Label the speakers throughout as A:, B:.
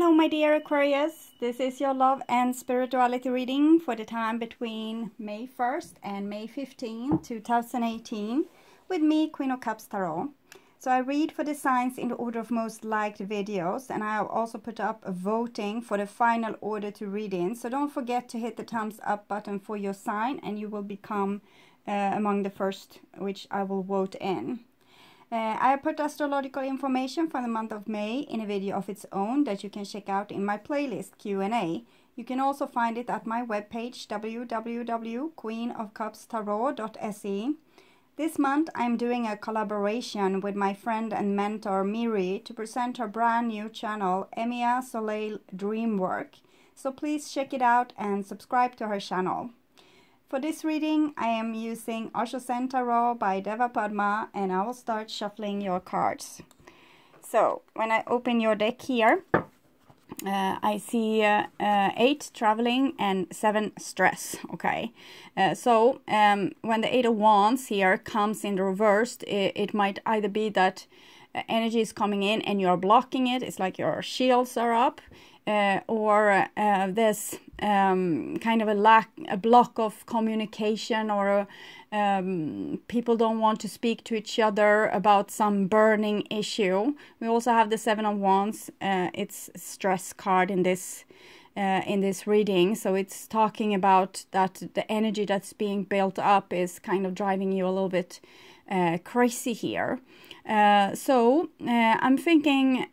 A: Hello my dear Aquarius, this is your love and spirituality reading for the time between May 1st and May 15, 2018 with me, Queen of Cups Tarot. So I read for the signs in the order of most liked videos, and I have also put up a voting for the final order to read in. So don't forget to hit the thumbs up button for your sign and you will become among the first which I will vote in. I have put astrological information for the month of May in a video of its own that you can check out in my playlist Q&A. You can also find it at my webpage www.queenofcupstarot.se. This month I'm doing a collaboration with my friend and mentor Miri to present her brand new channel Emia Soleil Dreamwork. So please check it out and subscribe to her channel. For this reading, I am using Osho Zen Tarot by Deva Padma, and I will start shuffling your cards. So, when I open your deck here, I see 8 traveling and 7 stress, okay? When the 8 of Wands here comes in the reversed, it might either be that energy is coming in and you're blocking it, it's like your shields are up, or there's kind of a block of communication, or people don't want to speak to each other about some burning issue. We also have the 7 of Wands. It's a stress card in this reading, so it's talking about that the energy that's being built up is kind of driving you a little bit crazy here. I'm thinking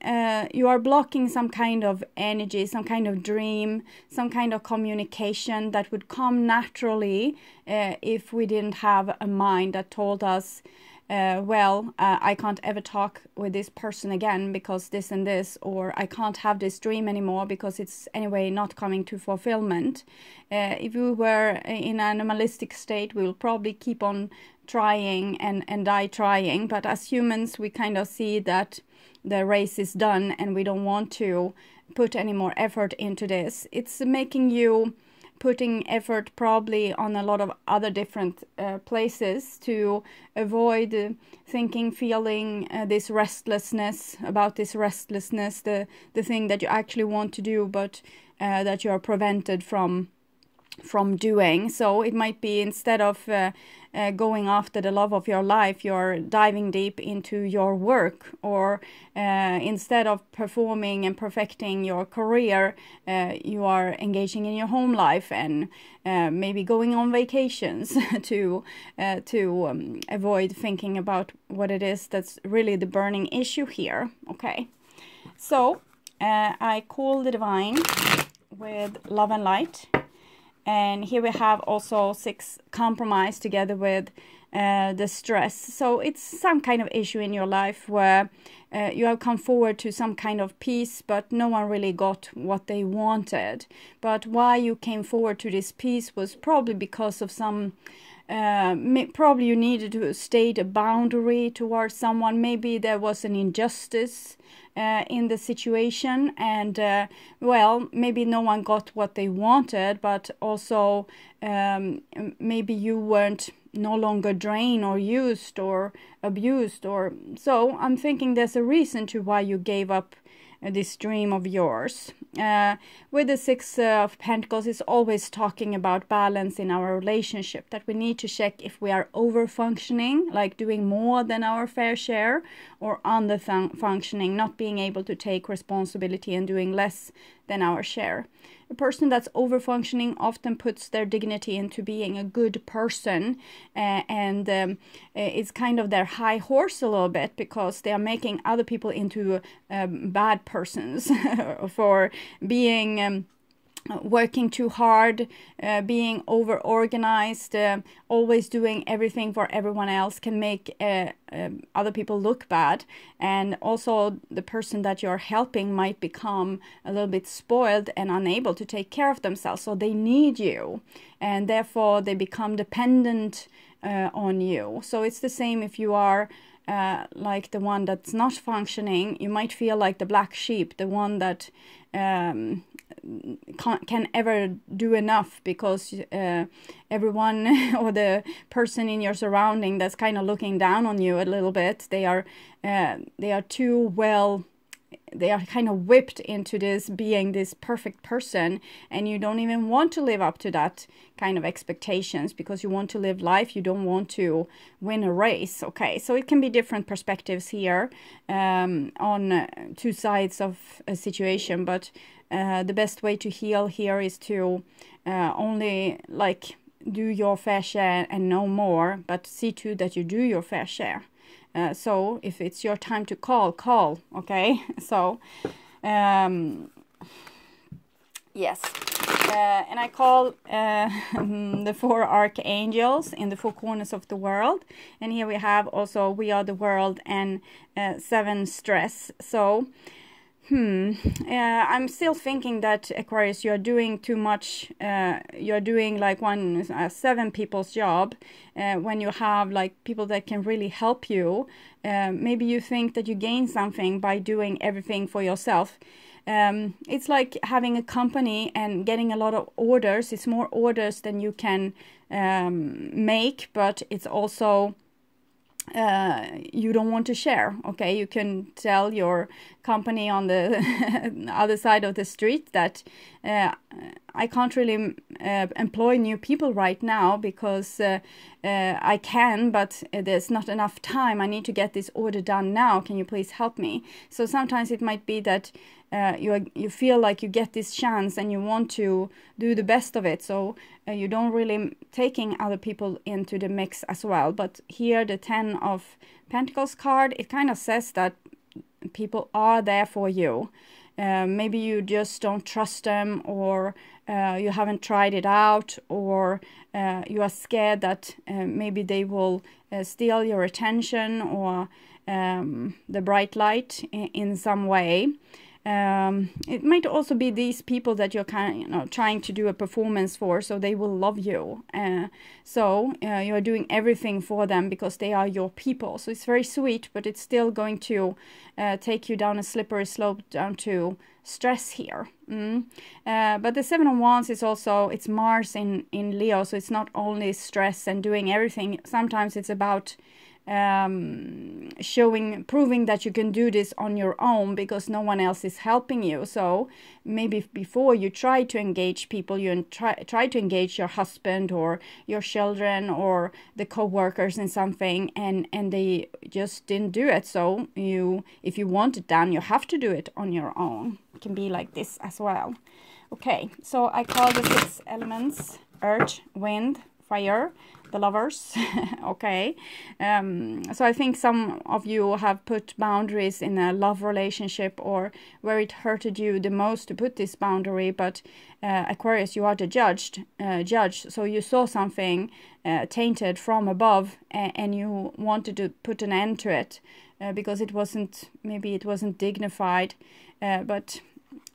A: you are blocking some kind of energy, some kind of dream, some kind of communication that would come naturally if we didn't have a mind that told us, I can't ever talk with this person again because this and this, or I can't have this dream anymore because it's anyway not coming to fulfillment. If we were in an animalistic state, we will probably keep on trying and die trying, but as humans we kind of see that the race is done and we don't want to put any more effort into this. It's making you putting effort probably on a lot of other different places to avoid thinking, feeling this restlessness, the thing that you actually want to do but that you are prevented from doing. So it might be, instead of going after the love of your life, you're diving deep into your work, or instead of performing and perfecting your career, you are engaging in your home life and maybe going on vacations to avoid thinking about what it is that's really the burning issue here. Okay, so I call the divine with love and light. And here we have also 6 compromise together with the stress. So it's some kind of issue in your life where you have come forward to some kind of peace, but no one really got what they wanted. But why you came forward to this peace was probably because of some probably you needed to state a boundary towards someone. Maybe there was an injustice in the situation, and maybe no one got what they wanted, but also maybe you weren't no longer drained or used or abused, or so I'm thinking there's a reason to why you gave up this dream of yours. With the 6 of Pentacles, it's always talking about balance in our relationship, that we need to check if we are over functioning, like doing more than our fair share, or under functioning, not being able to take responsibility and doing less than our share. A person that's over functioning often puts their dignity into being a good person, and it's kind of their high horse a little bit, because they are making other people into bad persons for being working too hard, being over organized, always doing everything for everyone else can make other people look bad. And also the person that you're helping might become a little bit spoiled and unable to take care of themselves, so they need you, and therefore they become dependent on you. So it's the same if you are like the one that's not functioning. You might feel like the black sheep, the one that can ever do enough, because everyone or the person in your surrounding that's kind of looking down on you a little bit, they are too well they are kind of whipped into this being this perfect person, and you don't even want to live up to that kind of expectations because you want to live life, you don't want to win a race. Okay, so it can be different perspectives here on two sides of a situation, but the best way to heal here is to only like do your fair share and no more, but see to that you do your fair share. So if it's your time to call, okay? So, yes. And I call the 4 archangels in the 4 corners of the world. And here we have also We Are the World and 7 stress. So, I'm still thinking that, Aquarius, you're doing too much. You're doing like 7 people's job when you have like people that can really help you. Maybe you think that you gain something by doing everything for yourself. It's like having a company and getting a lot of orders. It's more orders than you can make, but it's also you don't want to share. Okay, you can tell your company on the other side of the street that I can't really employ new people right now because I can, but there's not enough time. I need to get this order done now. Can you please help me? So sometimes it might be that you feel like you get this chance and you want to do the best of it. So you don't really taking other people into the mix as well. But here the 10 of Pentacles card, it kind of says that people are there for you. Maybe you just don't trust them, or you haven't tried it out, or you are scared that maybe they will steal your attention or the bright light in some way. It might also be these people that you're trying to do a performance for, so they will love you. So you're doing everything for them because they are your people. So it's very sweet, but it's still going to take you down a slippery slope down to stress here. But the 7 of Wands is also, it's Mars in Leo, so it's not only stress and doing everything. Sometimes it's about proving that you can do this on your own because no one else is helping you. So maybe before you try to engage people, you try to engage your husband or your children or the co-workers in something, and they just didn't do it. So if you want it done, you have to do it on your own. It can be like this as well. Okay, so I call the 6 elements: earth, wind, fire, the lovers. Okay, so I think some of you have put boundaries in a love relationship, or where it hurted you the most to put this boundary. But Aquarius, you are the judge. So you saw something tainted from above, and you wanted to put an end to it because maybe it wasn't dignified. But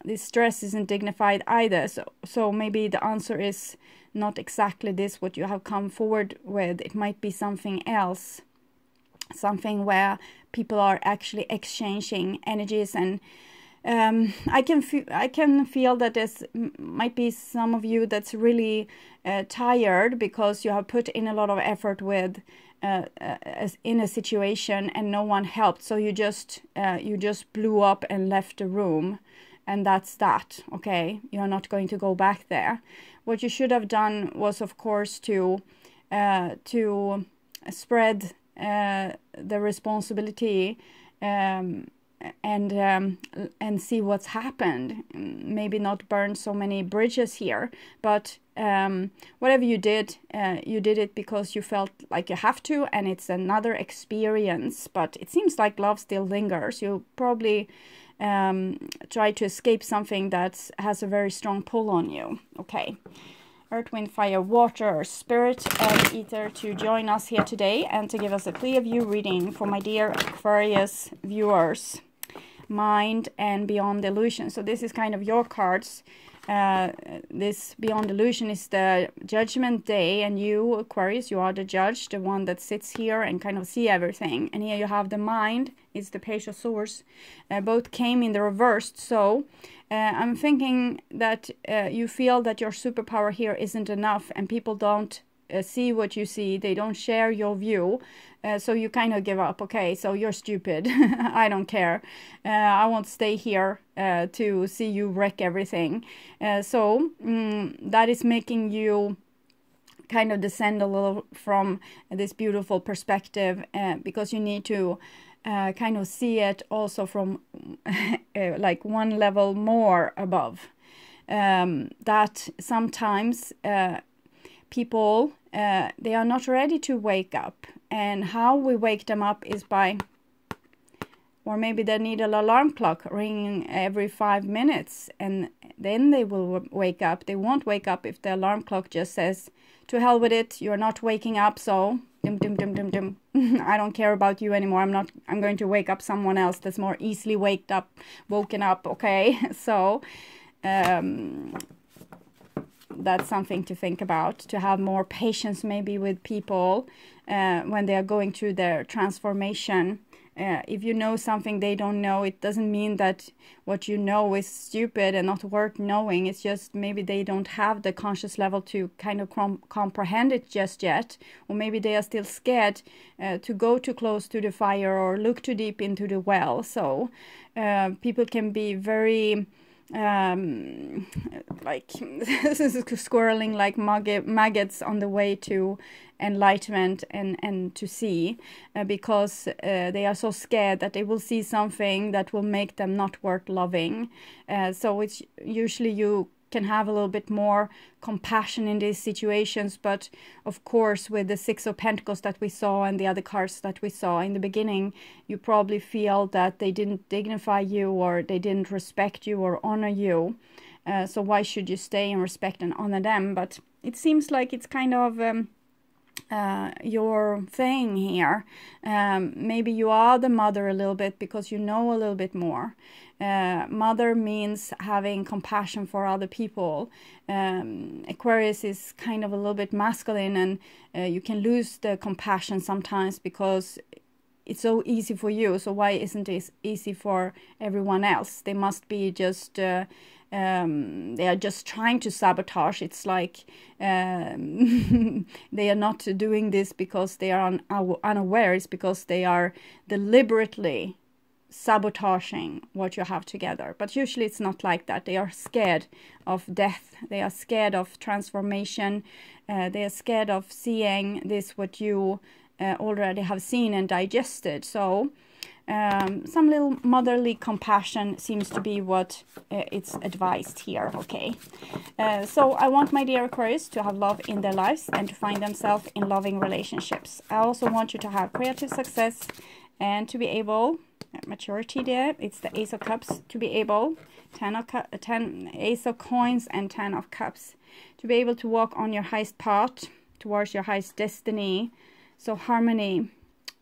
A: this stress isn't dignified either. So maybe the answer is not exactly this what you have come forward with. It might be something else, something where people are actually exchanging energies. And I can feel that there's might be some of you that's really tired because you have put in a lot of effort with in a situation and no one helped. So you just blew up and left the room. And that's that, okay? You're not going to go back there. What you should have done was, of course, to spread the responsibility and see what's happened. Maybe not burn so many bridges here, but whatever you did it because you felt like you have to, and it's another experience. But it seems like love still lingers. You probably try to escape something that has a very strong pull on you. Okay, earth, wind, fire, water, spirit and ether to join us here today and to give us a clear view reading for my dear Aquarius viewers. Mind and beyond illusion. So this is kind of your cards. This beyond illusion is the judgment day, and you, Aquarius, you are the judge, the one that sits here and kind of see everything. And here you have the mind, it's the Page of Swords. Both came in the reversed. So I'm thinking that you feel that your superpower here isn't enough, and people don't see what you see. They don't share your view. So you kind of give up. Okay, so you're stupid. I don't care. I won't stay here to see you wreck everything. So that is making you kind of descend a little from this beautiful perspective, because you need to kind of see it also from like one level more above. That sometimes people, they are not ready to wake up, and how we wake them up is by, or maybe they need an alarm clock ringing every 5 minutes, and then they will wake up. They won't wake up if the alarm clock just says, to hell with it, you're not waking up, so dum dum dum dum dum. I don't care about you anymore. I'm going to wake up someone else that's more easily woken up, okay? So that's something to think about, to have more patience maybe with people when they are going through their transformation. If you know something they don't know, it doesn't mean that what you know is stupid and not worth knowing. It's just maybe they don't have the conscious level to kind of comprehend it just yet. Or maybe they are still scared to go too close to the fire or look too deep into the well. So people can be very like squirreling like maggots on the way to enlightenment and to see, because they are so scared that they will see something that will make them not worth loving. So it's usually you can have a little bit more compassion in these situations, but of course with the Six of Pentacles that we saw and the other cards that we saw in the beginning, you probably feel that they didn't dignify you, or they didn't respect you or honor you. So why should you stay and respect and honor them? But it seems like it's kind of your thing here. Maybe you are the mother a little bit because you know a little bit more. Mother means having compassion for other people. Aquarius is kind of a little bit masculine, and you can lose the compassion sometimes because it's so easy for you. So why isn't it easy for everyone else? They must be just they are just trying to sabotage. It's like they are not doing this because they are unaware. It's because they are deliberately sabotaging what you have together. But usually it's not like that. They are scared of death. They are scared of transformation. They are scared of seeing this what you already have seen and digested. So some little motherly compassion seems to be what it's advised here. Okay, so I want my dear Aquarius to have love in their lives and to find themselves in loving relationships. I also want you to have creative success and to be able, maturity there, it's the Ace of Cups, to be able, Ace of Coins and 10 of Cups, to be able to walk on your highest path towards your highest destiny. So harmony.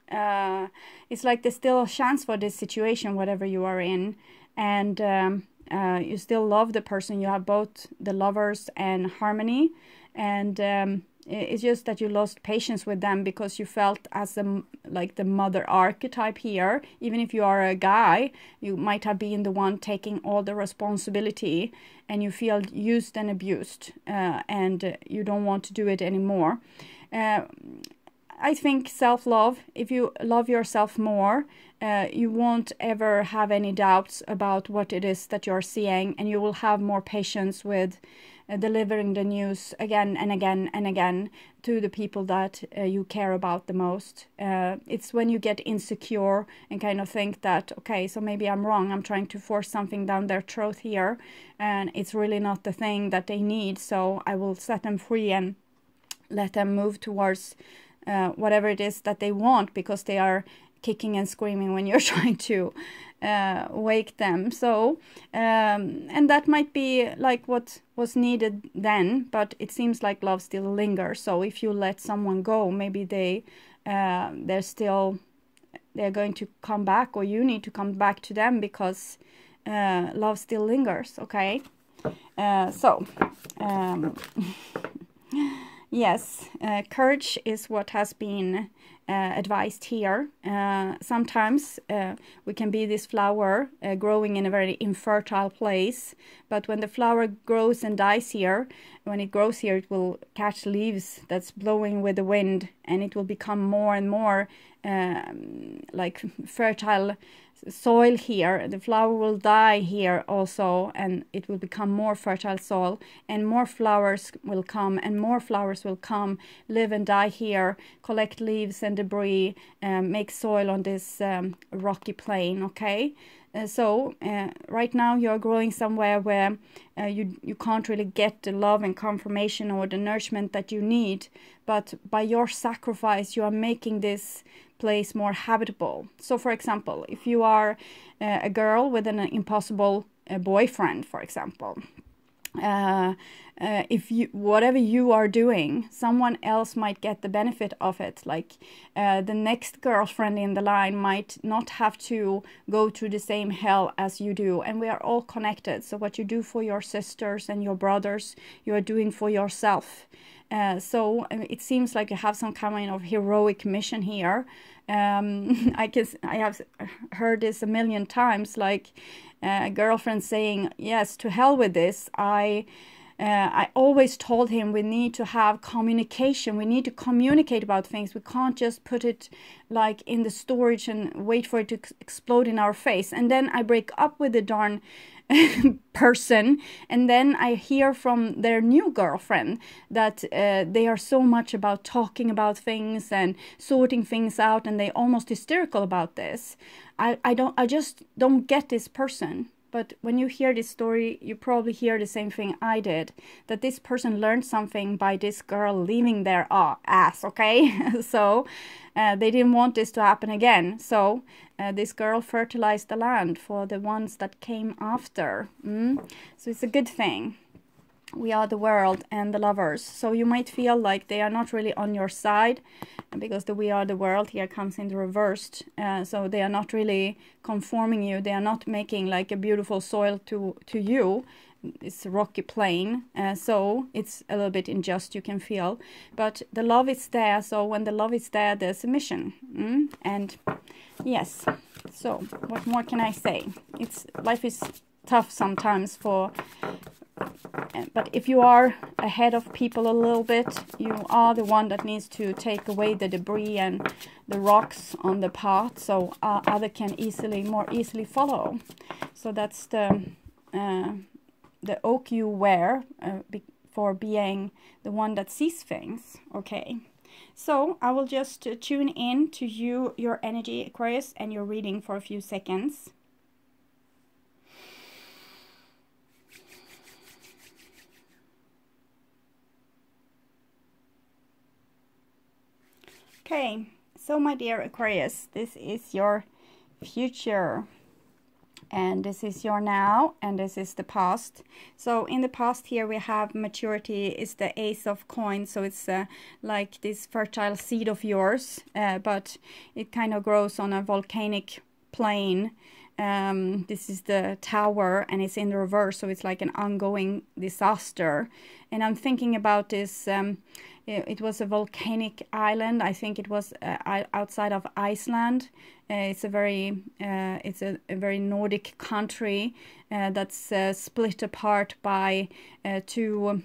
A: It's like there's still a chance for this situation, whatever you are in, and you still love the person. You have both the Lovers and harmony, and it's just that you lost patience with them because you felt as like the mother archetype here. Even if you are a guy, you might have been the one taking all the responsibility, and you feel used and abused, and you don't want to do it anymore. I think self-love, if you love yourself more, you won't ever have any doubts about what it is that you're seeing, and you will have more patience with delivering the news again and again and again to the people that you care about the most. It's when you get insecure and kind of think that, okay, so maybe I'm wrong, I'm trying to force something down their throat here, and it's really not the thing that they need, so I will set them free and let them move towards whatever it is that they want, because they are kicking and screaming when you're trying to wake them. So and that might be like what was needed then, but it seems like love still lingers. So if you let someone go, maybe they're going to come back, or you need to come back to them, because love still lingers. Okay, yes, courage is what has been advised here. Sometimes we can be this flower growing in a very infertile place, but when the flower grows and dies here, when it grows here, it will catch leaves that's blowing with the wind, and it will become more and more like fertile soil here. The flower will die here also, and it will become more fertile soil, and more flowers will come, and more flowers will come, live and die here, collect leaves and debris, make soil on this rocky plain. Okay, so right now you're growing somewhere where you can't really get the love and confirmation or the nourishment that you need, but by your sacrifice you are making this place more habitable. So for example, if you are a girl with an impossible boyfriend, for example, if you, whatever you are doing, someone else might get the benefit of it. Like the next girlfriend in the line might not have to go through the same hell as you do, and we are all connected. So what you do for your sisters and your brothers, you are doing for yourself. So it seems like you have some kind of heroic mission here. I have heard this a million times, like a girlfriend saying, yes, to hell with this. I always told him we need to have communication. We need to communicate about things. We can't just put it like in the storage and wait for it to explode in our face. And then I break up with the darn person, and then I hear from their new girlfriend that they are so much about talking about things and sorting things out, and they almost hysterical about this. I just don't get this person. But when you hear this story, you probably hear the same thing I did, that this person learned something by this girl leaving their ass, okay? So they didn't want this to happen again. So this girl fertilized the land for the ones that came after. So it's a good thing. We are the world and the lovers. So you might feel like they are not really on your side, because the we are the world here comes in the reversed. So they are not really conforming you. They are not making like a beautiful soil to you. It's a rocky plain. So it's a little bit unjust, you can feel. But the love is there. So when the love is there, there's a mission. And yes. So what more can I say? Life is tough sometimes but if you are ahead of people a little bit, you are the one that needs to take away the debris and the rocks on the path, so other can more easily follow. So that's the oak you wear for being the one that sees things. Okay, so I will just tune in to your energy, Aquarius, and your reading for a few seconds. Okay, so my dear Aquarius, this is your future, and this is your now, and this is the past. So in the past here we have maturity is the Ace of Coins, so it's like this fertile seed of yours, but it kind of grows on a volcanic plain. This is the Tower, and it's in the reverse, so it's like an ongoing disaster. And I'm thinking about this, it was a volcanic island. I think it was outside of Iceland. It's a very Nordic country that's split apart by two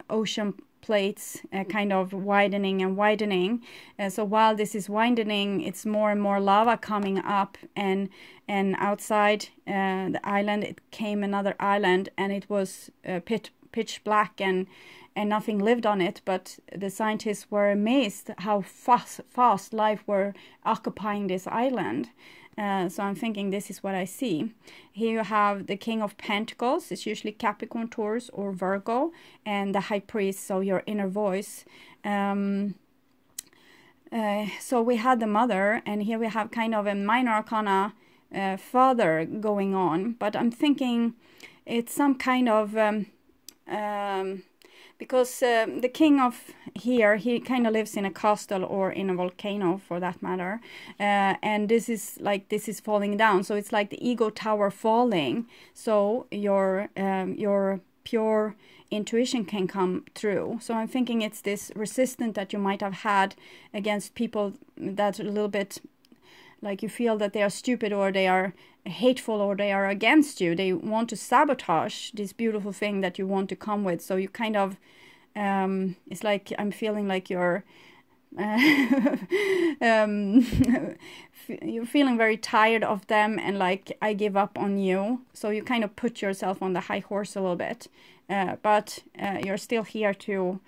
A: ocean plates kind of widening and widening. So while this is widening, it's more and more lava coming up, and outside the island it came another island, and it was pitch black, and nothing lived on it. But the scientists were amazed how fast life were occupying this island. So I'm thinking this is what I see. Here you have the King of Pentacles. It's usually Capricorn, Taurus, or Virgo, and the High Priest, so your inner voice. So we had the Mother, and here we have kind of a minor arcana Father going on. But I'm thinking it's some kind of because the king of here, he kind of lives in a castle or in a volcano for that matter, and this is falling down, so it's like the ego tower falling. So your pure intuition can come through. So I'm thinking it's this resistance that you might have had against people that a little bit like you feel that they are stupid or they are hateful or they are against you. They want to sabotage this beautiful thing that you want to come with. So you kind of, it's like I'm feeling like you're you're feeling very tired of them and like I give up on you. So you kind of put yourself on the high horse a little bit, but you're still here to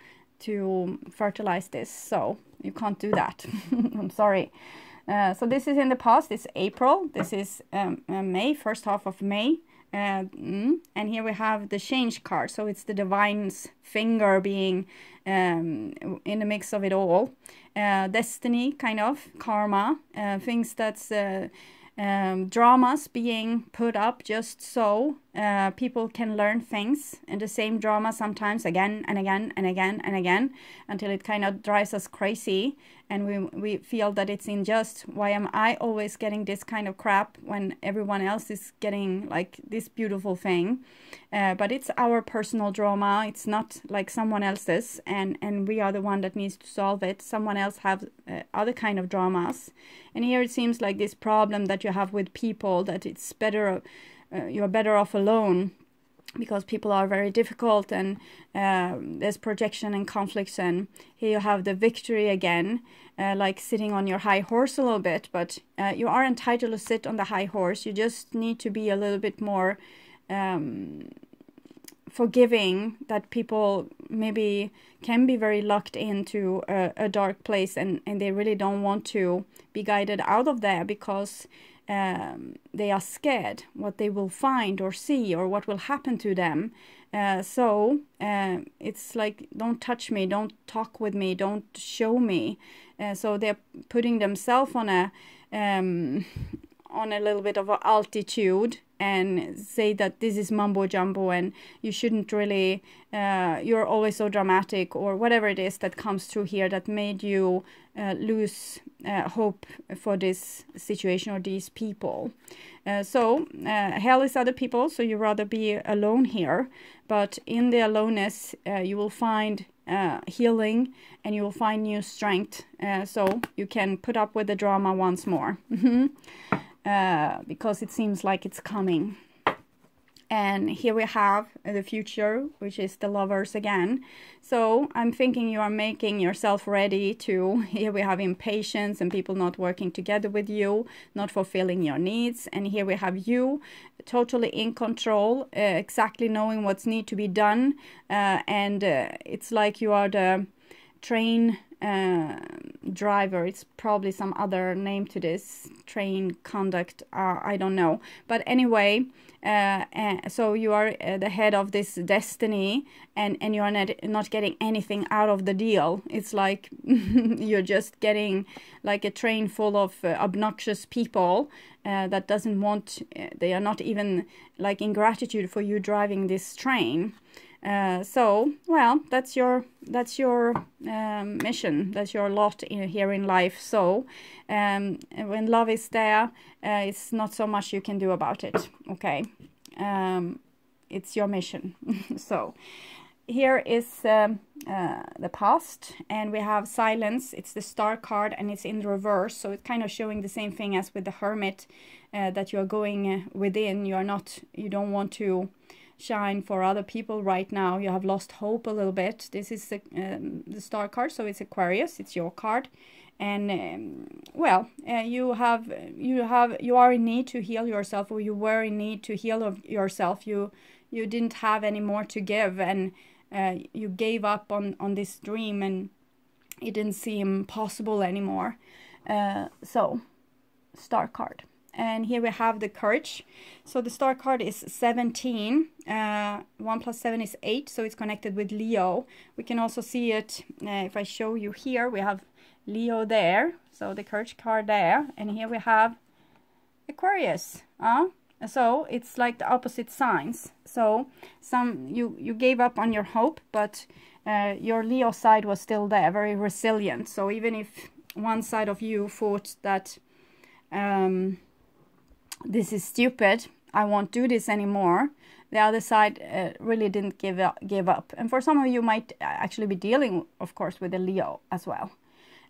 A: fertilize this. So you can't do that. I'm sorry. So this is in the past. It's April. This is May, first half of May. And here we have the change card. So it's the divine's finger being in the mix of it all. Destiny, kind of, karma, things that's dramas being put up just so people can learn things, and the same drama sometimes again and again and again and again until it kind of drives us crazy, and we feel that it's unjust. Why am I always getting this kind of crap when everyone else is getting like this beautiful thing? But it's our personal drama. It's not like someone else's, and we are the one that needs to solve it. Someone else have other kind of dramas, and here it seems like this problem that you have with people, that it's better, you're better off alone because people are very difficult, and there's projection and conflicts. And here you have the victory again, like sitting on your high horse a little bit, but you are entitled to sit on the high horse. You just need to be a little bit more forgiving, that people maybe can be very locked into a dark place, and they really don't want to be guided out of there because they are scared what they will find or see or what will happen to them. So it's like, don't touch me, don't talk with me, don't show me. So they're putting themselves on a little bit of an altitude and say that this is mumbo jumbo and you shouldn't really, you're always so dramatic, or whatever it is that comes through here that made you lose hope for this situation or these people. So hell is other people, so you rather be alone here, but in the aloneness you will find healing, and you will find new strength, so you can put up with the drama once more. Because it seems like it's coming. And here we have the future, which is the lovers again. So I'm thinking you are making yourself ready to, here we have impatience and people not working together with you, not fulfilling your needs. And here we have you totally in control, exactly knowing what's need to be done. And it's like you are the train driver. It's probably some other name to this, train conduct, I don't know, but anyway, so you are the head of this destiny, and you are not getting anything out of the deal. It's like you're just getting like a train full of obnoxious people that doesn't want, they are not even like in gratitude for you driving this train. So, well, that's your mission, that's your lot here in life. So when love is there, it's not so much you can do about it. Okay, it's your mission. So here is the past, and we have silence. It's the star card, and it's in the reverse, so it's kind of showing the same thing as with the hermit, that you are going within. You don't want to shine for other people right now. You have lost hope a little bit. This is the star card, so it's Aquarius, it's your card, and well, you are in need to heal yourself, or you were in need to heal yourself. You didn't have any more to give, and you gave up on this dream, and it didn't seem possible anymore. So star card. And here we have the courage. So the star card is 17. 1 plus 7 is 8, so it's connected with Leo. We can also see it, if I show you here, we have Leo there, so the courage card there. And here we have Aquarius. So it's like the opposite signs. So you gave up on your hope, but your Leo side was still there, very resilient. So even if one side of you thought that this is stupid, I won't do this anymore. The other side really didn't give up. And for some of you might actually be dealing, of course, with a Leo as well.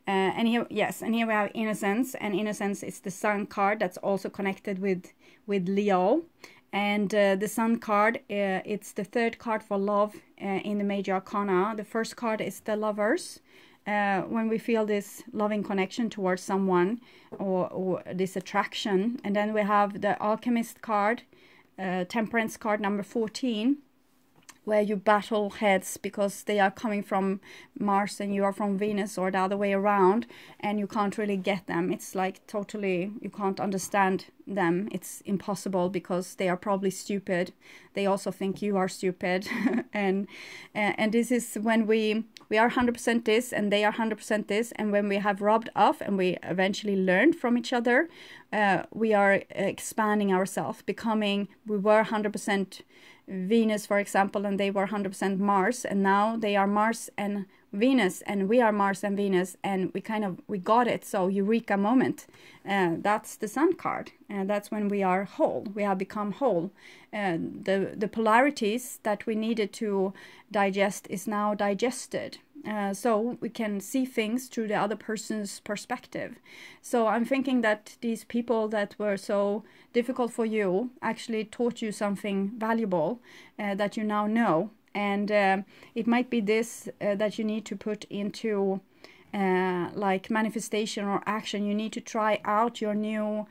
A: And here, yes, and here we have innocence, and innocence is the Sun card that's also connected with Leo. And the Sun card, it's the third card for love in the major arcana. The first card is the Lovers. When we feel this loving connection towards someone, or this attraction. And then we have the Alchemist card, Temperance card number 14, where you battle heads because they are coming from Mars and you are from Venus, or the other way around, and you can't really get them. It's like totally, you can't understand them. It's impossible because they are probably stupid. They also think you are stupid. and this is when we are 100% this and they are 100% this, and when we have rubbed off and we eventually learned from each other, we are expanding ourselves, becoming, we were 100% Venus, for example, and they were 100% Mars, and now they are Mars and Venus, and we are Mars and Venus, and we got it. So Eureka moment. That's the Sun card, and that's when we are whole. We have become whole. The polarities that we needed to digest is now digested. So we can see things through the other person's perspective. So I'm thinking that these people that were so difficult for you actually taught you something valuable that you now know. And it might be this that you need to put into like manifestation or action. You need to try out your new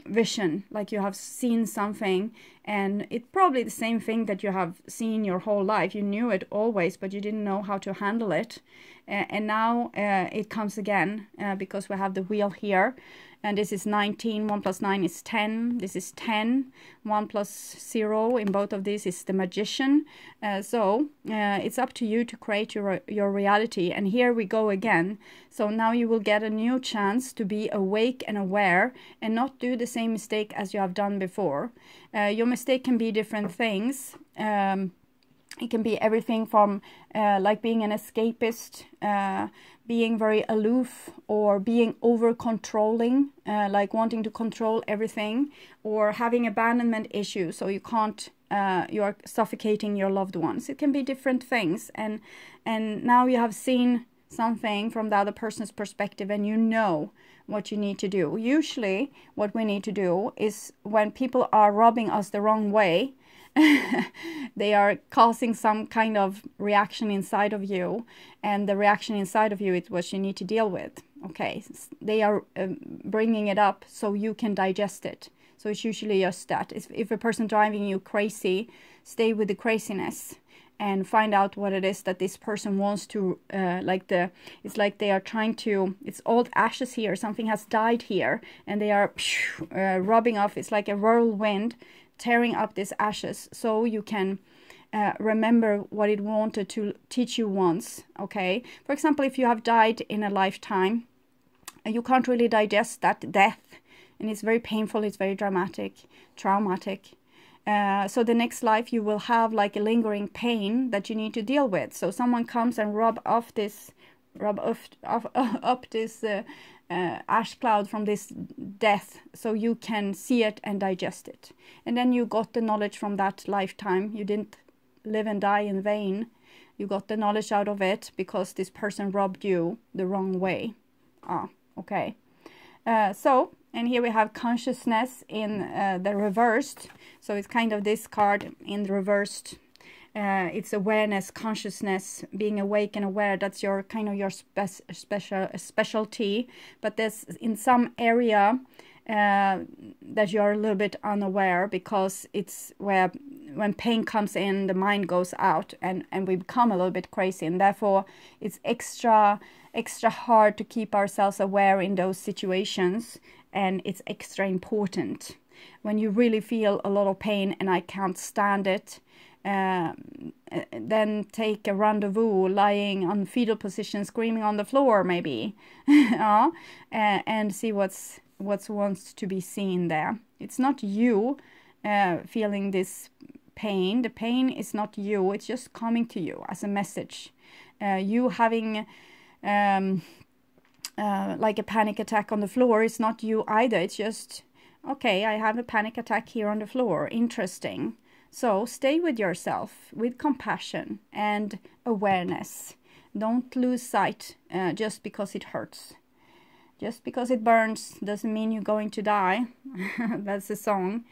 A: vision, like you have seen something, and it's probably the same thing that you have seen your whole life. You knew it always, but you didn't know how to handle it, and now it comes again because we have the wheel here, and this is 19. 1 plus 9 is 10. This is 10. 1 plus 0 in both of these is the Magician. So it's up to you to create your reality. And here we go again. So now you will get a new chance to be awake and aware and not do the same mistake as you have done before. Your mistake can be different things. It can be everything from like being an escapist, being very aloof, or being over-controlling, like wanting to control everything, or having abandonment issues, so you can't, you are suffocating your loved ones. It can be different things, and now you have seen something from the other person's perspective, and you know what you need to do. Usually what we need to do is, when people are rubbing us the wrong way, they are causing some kind of reaction inside of you, and the reaction inside of you is what you need to deal with. Okay, they are bringing it up so you can digest it. So it's usually just that. If a person driving you crazy, stay with the craziness and find out what it is that this person wants to, it's like they are trying to, it's old ashes here, something has died here, and they are rubbing off. It's like a whirlwind tearing up these ashes, so you can remember what it wanted to teach you once. Okay, for example, if you have died in a lifetime, you can't really digest that death, and it's very painful, it's very dramatic, traumatic. So the next life you will have like a lingering pain that you need to deal with. So someone comes and rub up this ash cloud from this death, so you can see it and digest it. And then you got the knowledge from that lifetime. You didn't live and die in vain. You got the knowledge out of it because this person rubbed you the wrong way. Okay. And here we have consciousness in the reversed. So it's kind of this card in the reversed. It's awareness, consciousness, being awake and aware. That's your kind of your specialty. But there's in some area that you're a little bit unaware, because it's where when pain comes in, the mind goes out, and we become a little bit crazy, and therefore it's extra hard to keep ourselves aware in those situations, and it's extra important when you really feel a lot of pain and I can't stand it. Then take a rendezvous lying on fetal position, screaming on the floor maybe, and see what's wants to be seen there. It's not you feeling this pain. The pain is not you. It's just coming to you as a message. You having like a panic attack on the floor is not you either. It's just okay, I have a panic attack here on the floor. Interesting. So stay with yourself with compassion and awareness. Don't lose sight just because it hurts. Just because it burns doesn't mean you're going to die. That's a song.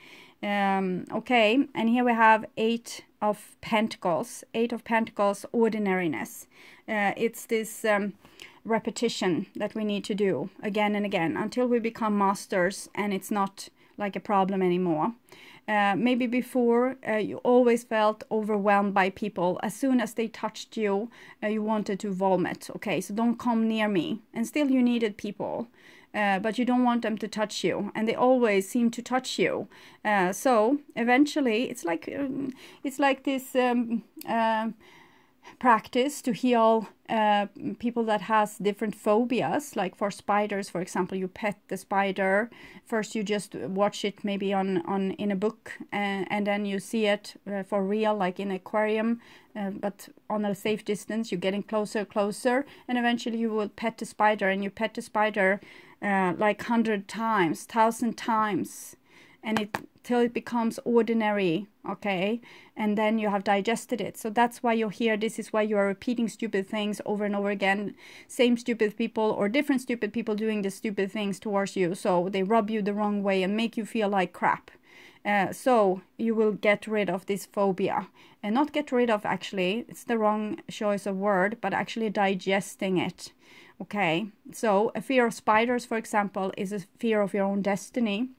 A: Okay, and here we have 8 of Pentacles. 8 of Pentacles, ordinariness. It's this repetition that we need to do again and again until we become masters and it's not like a problem anymore. Maybe before you always felt overwhelmed by people. As soon as they touched you, you wanted to vomit. Okay, so don't come near me. And still you needed people, but you don't want them to touch you. And they always seem to touch you. So eventually, it's like this practice to heal people that has different phobias. Like for spiders, for example, you pet the spider. First you just watch it maybe in a book, and then you see it for real, like in an aquarium, but on a safe distance. You're getting closer, and eventually you will pet the spider, and you pet the spider like 100 times, 1,000 times, and till it becomes ordinary, okay? And then you have digested it. So that's why you're here. This is why you are repeating stupid things over and over again. Same stupid people or different stupid people doing the stupid things towards you. So they rub you the wrong way and make you feel like crap. So you will get rid of this phobia. And not get rid of, actually, it's the wrong choice of word, but actually digesting it. Okay, so a fear of spiders, for example, is a fear of your own destiny.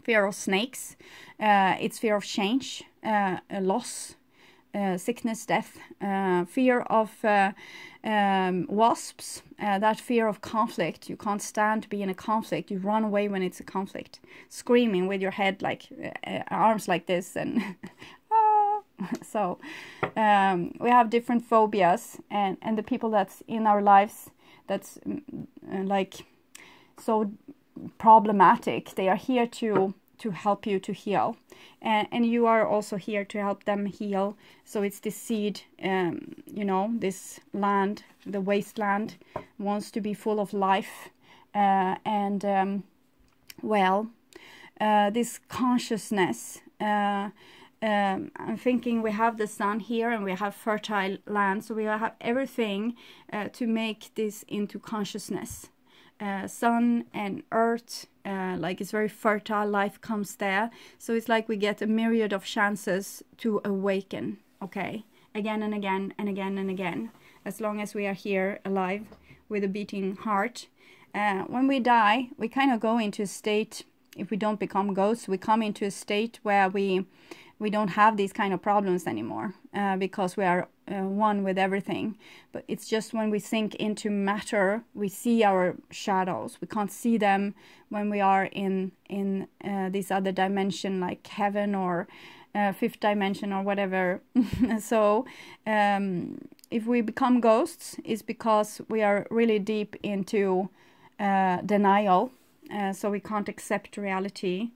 A: Fear of snakes, it's fear of change, loss, sickness, death, fear of wasps, that fear of conflict. You can't stand to be in a conflict. You run away when it's a conflict, screaming with your head like arms like this, and so we have different phobias, and the people that's in our lives that's like so problematic, they are here to help you to heal, and you are also here to help them heal. So it's this seed, you know, this land, the wasteland wants to be full of life, and this consciousness, I'm thinking we have the sun here and we have fertile land, so we have everything to make this into consciousness. Sun and earth, like it's very fertile, life comes there. So it's like we get a myriad of chances to awaken, okay? Again and again and again and again, as long as we are here alive with a beating heart. When we die, we kind of go into a state, if we don't become ghosts, we come into a state where we don't have these kind of problems anymore, because we are one with everything. But it's just when we sink into matter, we see our shadows. We can't see them when we are in this other dimension, like heaven or fifth dimension or whatever. So if we become ghosts, it's because we are really deep into denial, so we can't accept reality.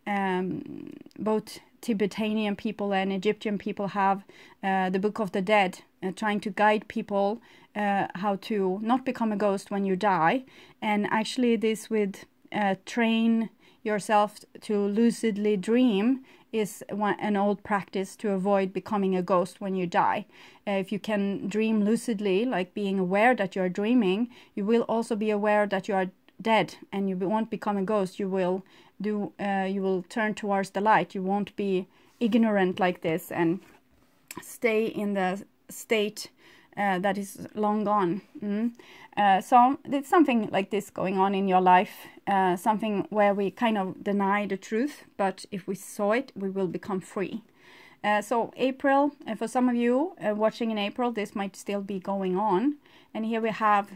A: Both Tibetan people and Egyptian people have the Book of the Dead, trying to guide people how to not become a ghost when you die. And actually this with train yourself to lucidly dream is an old practice to avoid becoming a ghost when you die. If you can dream lucidly, like being aware that you are dreaming, you will also be aware that you are dead, and you won't become a ghost. You will turn towards the light. You won't be ignorant like this and stay in the state that is long gone. So it's something like this going on in your life, something where we kind of deny the truth, but if we saw it, we will become free. So April, for some of you watching in April, this might still be going on. And here we have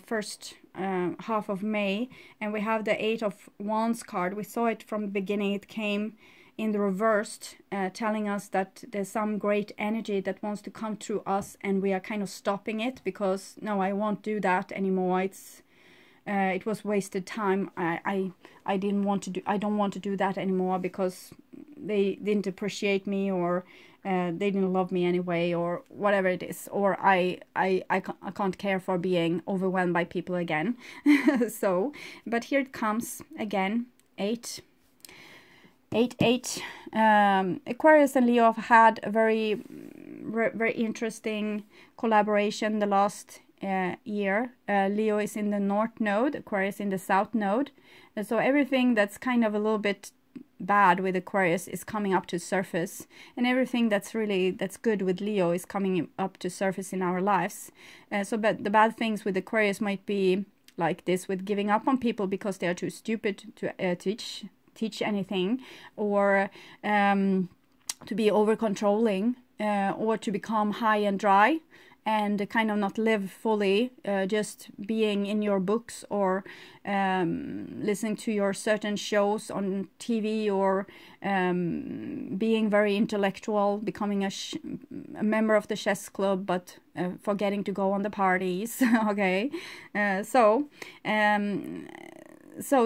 A: first half of May, and we have the 8 of Wands card. We saw it from the beginning. It came in the reversed, telling us that there's some great energy that wants to come through us, and we are kind of stopping it because, no, I won't do that anymore. It was wasted time. I don't want to do that anymore because they didn't appreciate me, or they didn't love me anyway, or whatever it is, or I can't care for being overwhelmed by people again. So, but here it comes again, 8 8-8. Aquarius and Leo have had a very interesting collaboration the last year. Leo is in the North Node, Aquarius in the South Node. And so everything that's kind of a little bit bad with Aquarius is coming up to surface, and everything that's good with Leo is coming up to surface in our lives. But the bad things with Aquarius might be like this, with giving up on people because they are too stupid to teach anything, or to be over controlling, or to become high and dry and kind of not live fully, just being in your books, or listening to your certain shows on TV, or being very intellectual, becoming a member of the chess club, but forgetting to go on the parties. Okay, so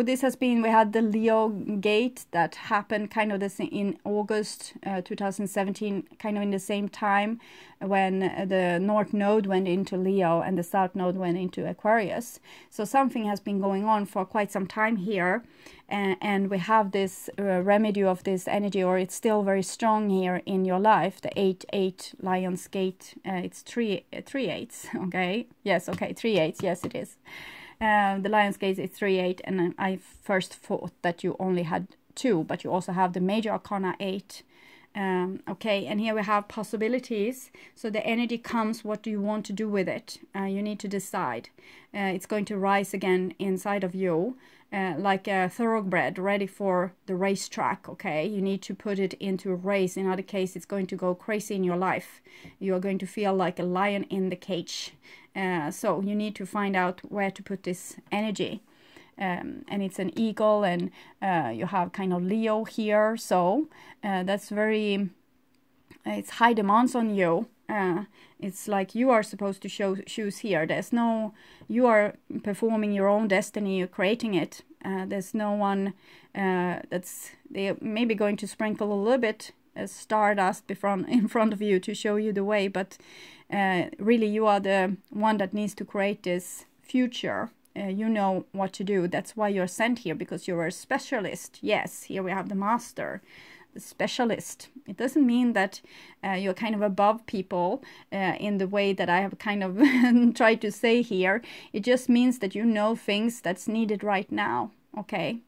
A: this has been, we had the Leo gate that happened kind of in August 2017, kind of in the same time when the North Node went into Leo and the South Node went into Aquarius. So something has been going on for quite some time here, and we have this remedy of this energy, or it's still very strong here in your life, the 8-8 Lion's Gate. It's three eights, okay? Yes, okay, 3 8s, yes it is. The Lion's Gate is 3-8, and I first thought that you only had 2, but you also have the Major Arcana 8. Okay, and here we have possibilities. So the energy comes, what do you want to do with it? You need to decide. It's going to rise again inside of you, like a thoroughbred ready for the racetrack. Okay, you need to put it into a race. In other case, it's going to go crazy in your life. You are going to feel like a lion in the cage. So you need to find out where to put this energy. And it's an eagle, and you have kind of Leo here, so that's very, it's high demands on you. It's like you are supposed to choose here. There's no, you are performing your own destiny, you're creating it. There's no one they're maybe going to sprinkle a little bit stardust in front of you to show you the way, but really you are the one that needs to create this future. You know what to do. That's why you're sent here, because you're a specialist. Yes, here we have the master, the specialist. It doesn't mean that you're kind of above people in the way that I have kind of tried to say here. It just means that you know things that's needed right now. Okay.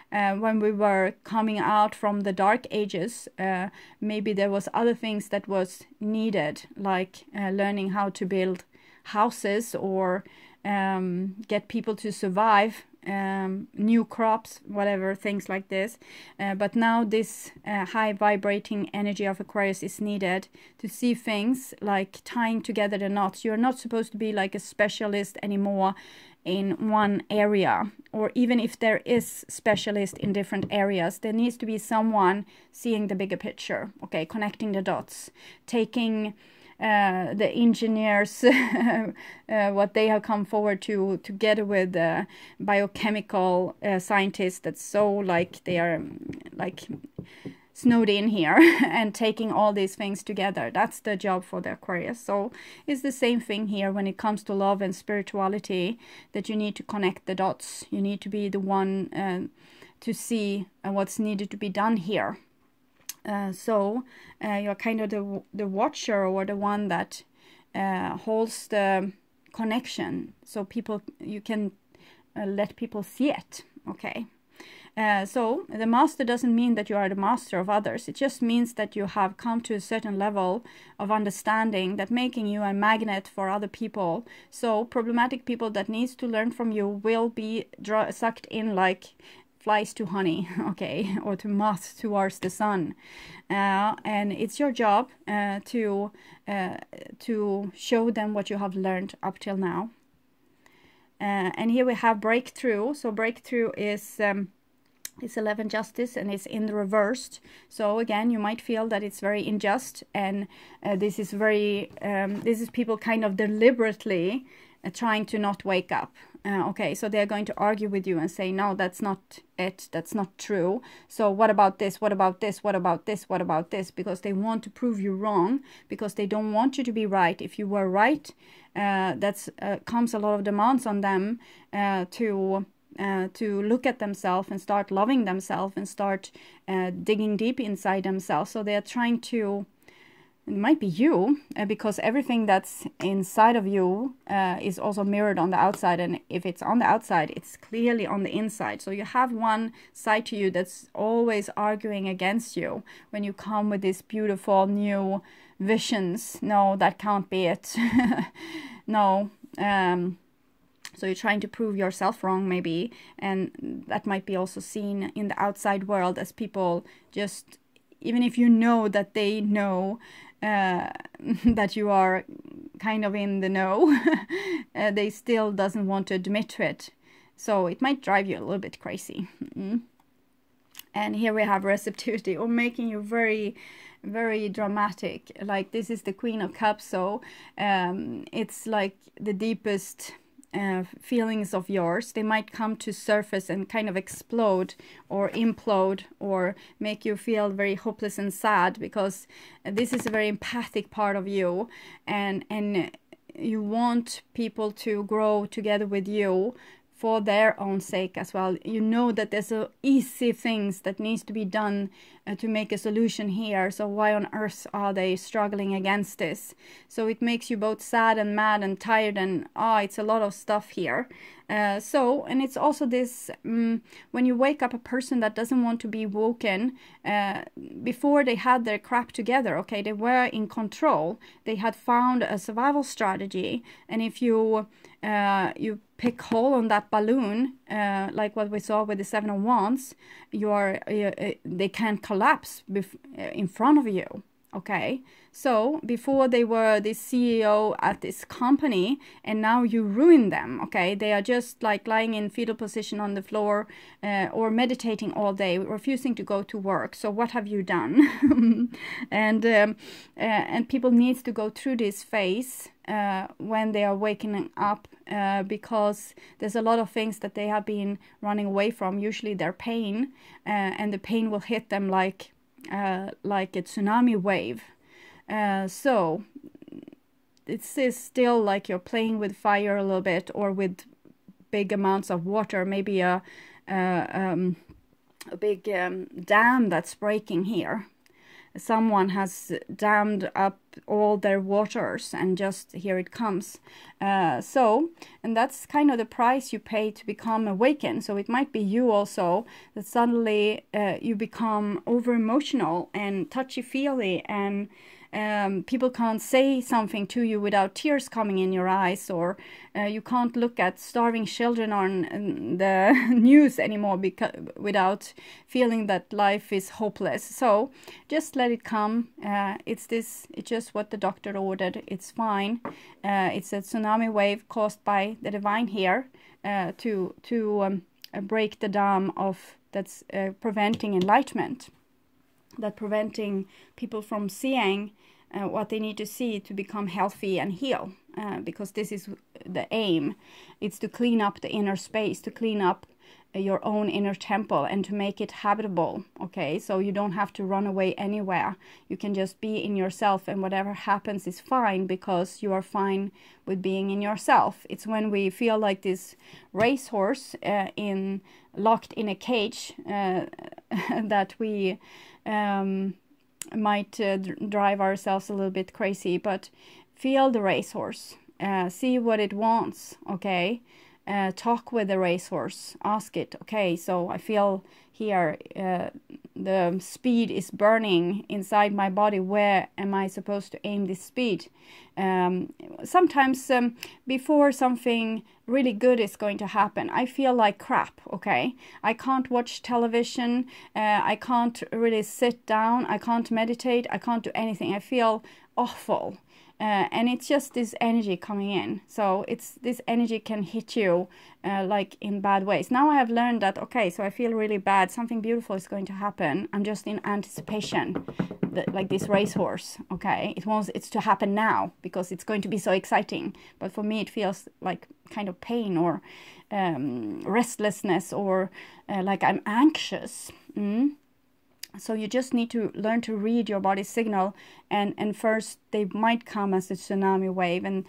A: When we were coming out from the dark ages, maybe there was other things that was needed, like learning how to build houses, or get people to survive, new crops, whatever, things like this. But now this high vibrating energy of Aquarius is needed to see things like tying together the knots. You're not supposed to be like a specialist anymore in one area, or even if there is specialist in different areas, there needs to be someone seeing the bigger picture, okay, connecting the dots, taking the engineers what they have come forward to, together with biochemical scientists that's so like they are like snowed in here and taking all these things together. That's the job for the Aquarius. So it's the same thing here when it comes to love and spirituality, that you need to connect the dots. You need to be the one to see what's needed to be done here. So you're kind of the watcher, or the one that holds the connection, so people, you can let people see it. Okay. So the master doesn't mean that you are the master of others. It just means that you have come to a certain level of understanding that making you a magnet for other people. So problematic people that needs to learn from you will be sucked in like flies to honey, okay, or to moths towards the sun. And it's your job to show them what you have learned up till now. And here we have breakthrough. So breakthrough is 11 justice, and it's in the reversed. So again, you might feel that it's very unjust, and this is very this is people kind of deliberately trying to not wake up. Okay, so they're going to argue with you and say, no, that's not it, that's not true. So what about this, what about this, what about this, what about this? Because they want to prove you wrong, because they don't want you to be right. If you were right, that's comes a lot of demands on them to to look at themselves and start loving themselves and start digging deep inside themselves. So they are trying to, it might be you, because everything that's inside of you is also mirrored on the outside. And if it's on the outside, it's clearly on the inside. So you have one side to you that's always arguing against you when you come with these beautiful new visions. No, that can't be it. No. So you're trying to prove yourself wrong, maybe. And that might be also seen in the outside world as people just, even if you know that they know that you are kind of in the know, they still doesn't want to admit to it. So it might drive you a little bit crazy. And here we have receptivity, or making you very, very dramatic. Like this is the Queen of Cups, so it's like the deepest feelings of yours. They might come to surface and kind of explode or implode or make you feel very hopeless and sad, because this is a very empathic part of you, and you want people to grow together with you for their own sake as well. You know that there's easy things that needs to be done to make a solution here. So why on earth are they struggling against this? So it makes you both sad and mad and tired, and it's a lot of stuff here. And it's also this, when you wake up a person that doesn't want to be woken, before they had their crap together, okay, they were in control, they had found a survival strategy, and if you pick hole on that balloon, like what we saw with the Seven of Wands, they can collapse in front of you. Okay, so before they were the CEO at this company, and now you ruin them. Okay, they are just like lying in fetal position on the floor, or meditating all day, refusing to go to work. So what have you done? And people needs to go through this phase when they are waking up, because there's a lot of things that they have been running away from. Usually their pain, and the pain will hit them like a tsunami wave. So it's still like you're playing with fire a little bit, or with big amounts of water, maybe a big dam that's breaking here. Someone has dammed up all their waters, and just here it comes. And that's kind of the price you pay to become awakened. So it might be you also, that suddenly you become over emotional and touchy-feely, and people can't say something to you without tears coming in your eyes, or you can't look at starving children on the news anymore without feeling that life is hopeless. So just let it come. It's just what the doctor ordered. It's fine. It's a tsunami wave caused by the divine here, to break the dam that's preventing enlightenment, that preventing people from seeing what they need to see to become healthy and heal, because this is the aim. It's to clean up the inner space, to clean up your own inner temple, and to make it habitable. Okay, so you don't have to run away anywhere. You can just be in yourself, and whatever happens is fine, because you are fine with being in yourself. It's when we feel like this racehorse locked in a cage that we might drive ourselves a little bit crazy. But feel the racehorse, see what it wants. Okay, talk with the racehorse, ask it, okay, so I feel here the speed is burning inside my body. Where am I supposed to aim this speed? Sometimes before something really good is going to happen, I feel like crap. Okay, I can't watch television, I can't really sit down, I can't meditate, I can't do anything. I feel awful. And it's just this energy coming in. So this energy can hit you like in bad ways. Now I have learned that, okay, so I feel really bad, something beautiful is going to happen. I'm just in anticipation, like this racehorse. Okay, it's to happen now, because it's going to be so exciting. But for me it feels like kind of pain, or restlessness, or like I'm anxious. So you just need to learn to read your body's signal, and first they might come as a tsunami wave, and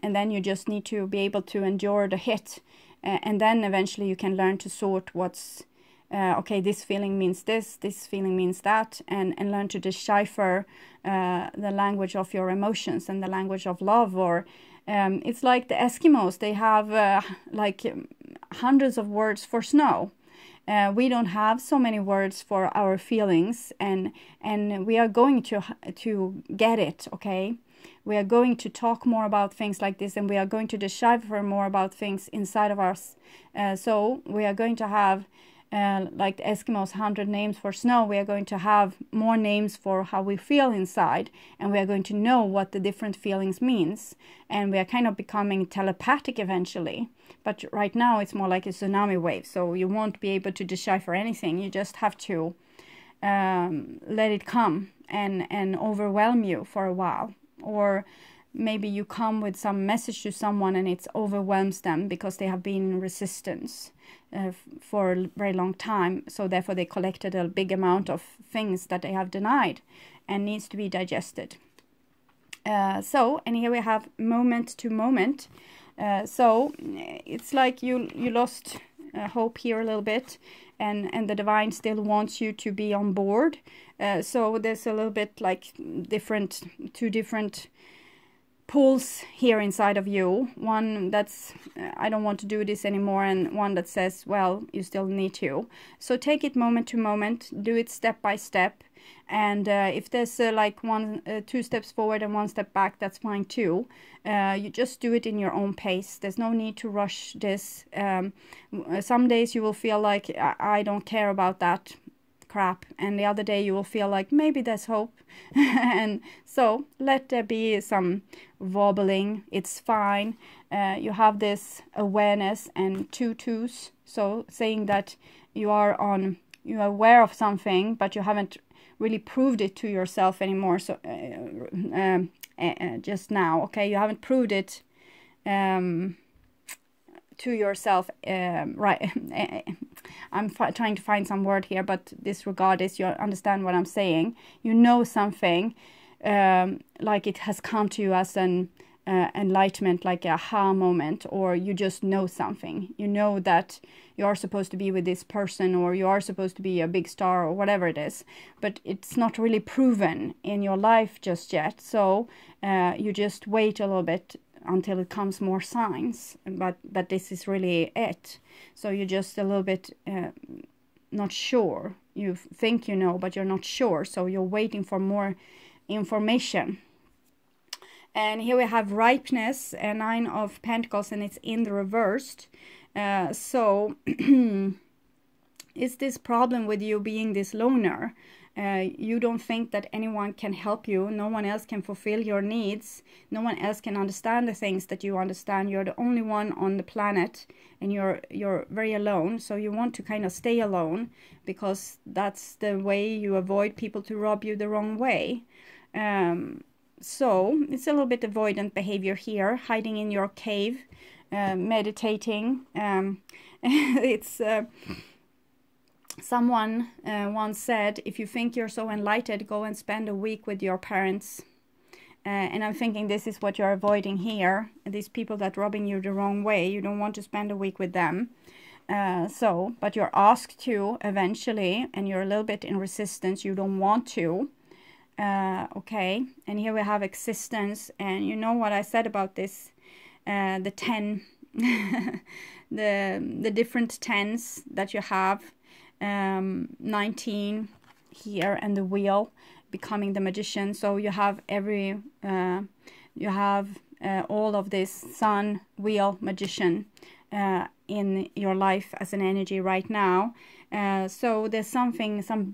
A: then you just need to be able to endure the hit, and then eventually you can learn to sort what's okay, this feeling means this feeling means that, and learn to decipher the language of your emotions and the language of love. Or it's like the Eskimos, they have hundreds of words for snow. We don't have so many words for our feelings, and we are going to get it, okay? We are going to talk more about things like this, and we are going to decipher more about things inside of us. So we are going to have, like the Eskimos, 100 names for snow. We are going to have more names for how we feel inside, and we are going to know what the different feelings means. And we are kind of becoming telepathic eventually. But right now it's more like a tsunami wave, so you won't be able to decipher anything. You just have to let it come and overwhelm you for a while. Or maybe you come with some message to someone and it overwhelms them because they have been in resistance for a very long time. So therefore they collected a big amount of things that they have denied and needs to be digested. And here we have moment to moment. So it's like you lost hope here a little bit, and the divine still wants you to be on board. So there's a little bit like two different pulls here inside of you. One that's I don't want to do this anymore, and one that says, well, you still need to. So take it moment to moment, do it step by step. And if there's two steps forward and one step back, that's fine too. You just do it in your own pace. There's no need to rush this. Some days you will feel like I don't care about that crap, and the other day you will feel like maybe there's hope. And so let there be some wobbling. It's fine. You have this awareness and two twos. So saying that you are aware of something, but you haven't really proved it to yourself anymore. So just now, okay, you haven't proved it to yourself, right? I'm trying to find some word here, but disregard this. You understand what I'm saying. You know something, like it has come to you as an enlightenment, like a aha moment, or you just know something. You know that you are supposed to be with this person, or you are supposed to be a big star, or whatever it is, but it's not really proven in your life just yet. So you just wait a little bit until it comes more signs, but that this is really it. So you're just a little bit not sure. You think you know, but you're not sure. So you're waiting for more information. And here we have ripeness, a 9 of Pentacles, and it's in the reversed. So is this problem with you being this loner? You don't think that anyone can help you. No one else can fulfill your needs. No one else can understand the things that you understand. You're the only one on the planet, and you're very alone. So you want to kind of stay alone, because that's the way you avoid people to rub you the wrong way. So it's a little bit avoidant behavior here, hiding in your cave, meditating. It's someone once said, if you think you're so enlightened, go and spend a week with your parents. And I'm thinking this is what you're avoiding here. These people that rubbing you the wrong way, you don't want to spend a week with them. But you're asked to eventually, and you're a little bit in resistance. You don't want to. Okay, and here we have existence, and you know what I said about this, the 10, the different 10s that you have, 19 here, and the wheel, becoming the magician. So you have all of this sun, wheel, magician in your life as an energy right now. So there's some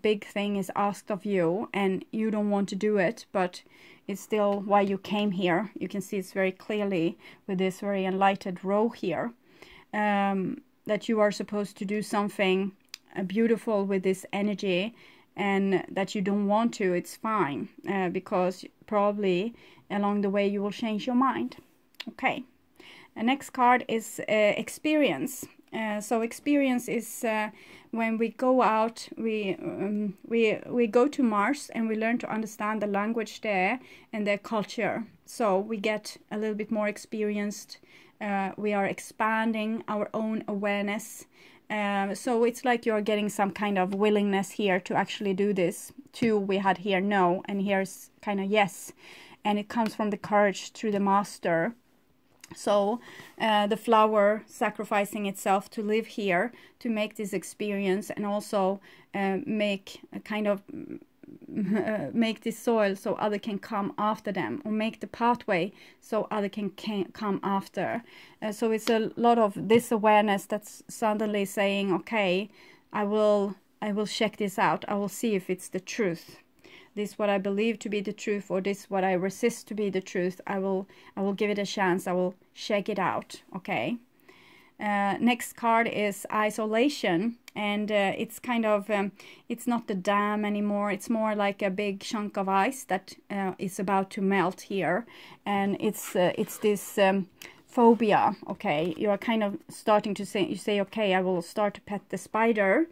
A: big thing is asked of you, and you don't want to do it, but it's still why you came here. You can see it's very clearly with this very enlightened row here, that you are supposed to do something beautiful with this energy, and that you don't want to. It's fine, because probably along the way you will change your mind. Okay, the next card is experience. So experience is when we go out, we go to Mars, and we learn to understand the language there and their culture. So we get a little bit more experienced We are expanding our own awareness. So it's like you're getting some kind of willingness here to actually do this. 2, we had here no, and here's kind of yes. And it comes from the courage through the master. So the flower sacrificing itself to live here, to make this experience, and also make a kind of make this soil so other can come after them, or make the pathway so other can come after. So it's a lot of this awareness that's suddenly saying, okay, I will check this out. I will see if it's the truth. This what I believe to be the truth, or this what I resist to be the truth. I will give it a chance. I will check it out. Okay. Next card is isolation, and it's kind of it's not the dam anymore. It's more like a big chunk of ice that is about to melt here, and it's this phobia. Okay, you are kind of starting to say, okay, I will start to pet the spider.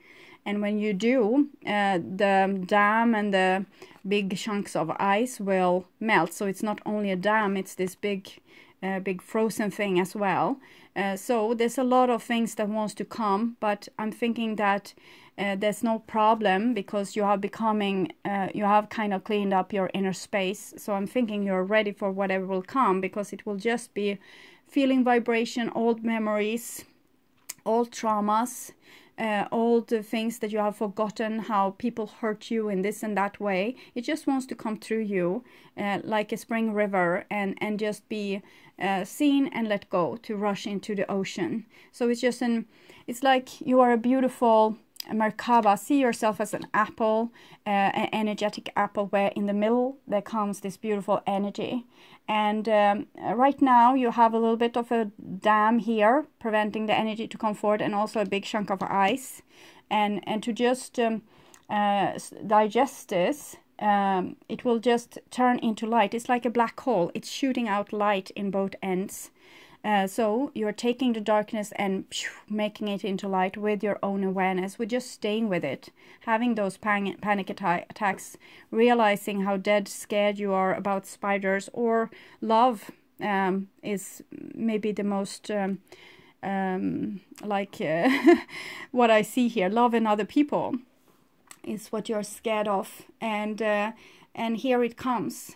A: And when you do, the dam and the big chunks of ice will melt. So it's not only a dam, it's this big frozen thing as well. So there's a lot of things that wants to come, but I'm thinking that there's no problem, because you are becoming, you have kind of cleaned up your inner space. So I'm thinking you're ready for whatever will come, because it will just be feeling vibration, old memories, old traumas, all the things that you have forgotten, how people hurt you in this and that way. It just wants to come through you like a spring river, and just be seen and let go, to rush into the ocean. So it's just it's like you are a beautiful Merkaba. See yourself as an apple, an energetic apple, where in the middle there comes this beautiful energy. And right now you have a little bit of a dam here, preventing the energy to come forward, and also a big chunk of ice. And to just digest this, it will just turn into light. It's like a black hole. It's shooting out light in both ends. So you're taking the darkness and making it into light with your own awareness. We're just staying with it, having those panic attacks, realizing how dead scared you are about spiders, or love is maybe the most what I see here. Love in other people is what you're scared of, and here it comes,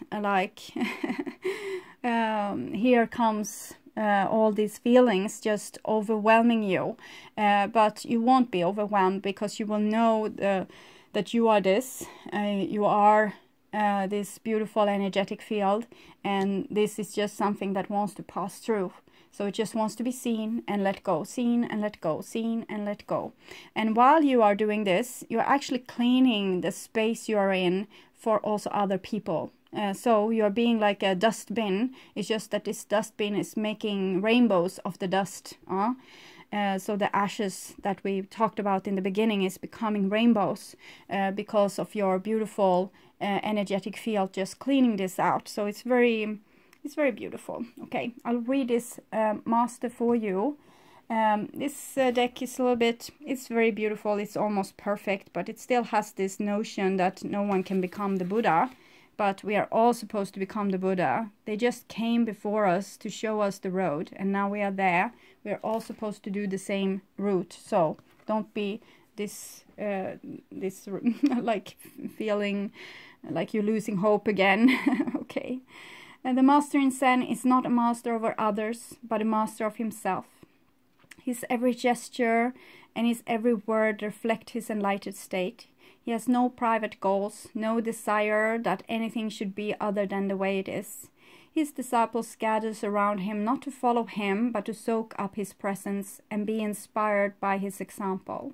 A: here comes all these feelings just overwhelming you, but you won't be overwhelmed, because you will know that you are this, you are this beautiful energetic field, and this is just something that wants to pass through. So it just wants to be seen and let go, seen and let go, seen and let go. And while you are doing this, you're actually cleaning the space you are in for also other people. So you're being like a dustbin. It's just that this dustbin is making rainbows of the dust. So the ashes that we talked about in the beginning is becoming rainbows because of your beautiful energetic field just cleaning this out. So it's very beautiful. Okay, I'll read this master for you. This deck is a little bit, it's very beautiful, it's almost perfect, but it still has this notion that no one can become the Buddha, but we are all supposed to become the Buddha. They just came before us to show us the road, and now we are there. We are all supposed to do the same route. So don't be this like feeling like you're losing hope again. Okay. And the master in Zen is not a master over others, but a master of himself. His every gesture and his every word reflect his enlightened state. He has no private goals, no desire that anything should be other than the way it is. His disciples gather around him not to follow him, but to soak up his presence and be inspired by his example.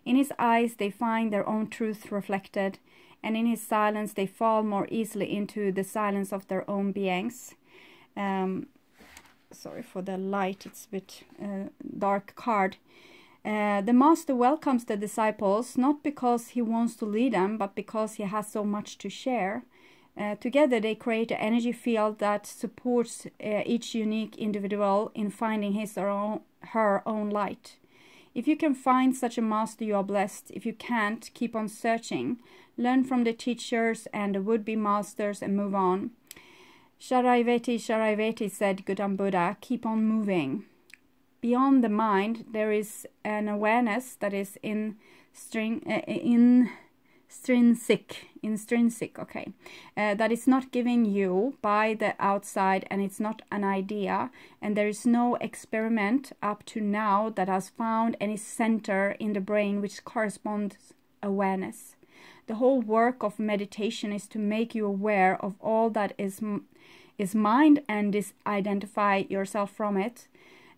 A: In his eyes they find their own truth reflected, and in his silence they fall more easily into the silence of their own beings. Sorry for the light, it's a bit dark card. The master welcomes the disciples not because he wants to lead them, but because he has so much to share. Together they create an energy field that supports each unique individual in finding his or her own light. If you can find such a master, you are blessed. If you can't, keep on searching. Learn from the teachers and the would-be masters and move on. Sharaiveti said Gautam Buddha, keep on moving. Beyond the mind, there is an awareness that is intrinsic, okay, that is not given you by the outside, and it's not an idea, and there is no experiment up to now that has found any center in the brain which corresponds awareness. The whole work of meditation is to make you aware of all that is mind and disidentify yourself from it.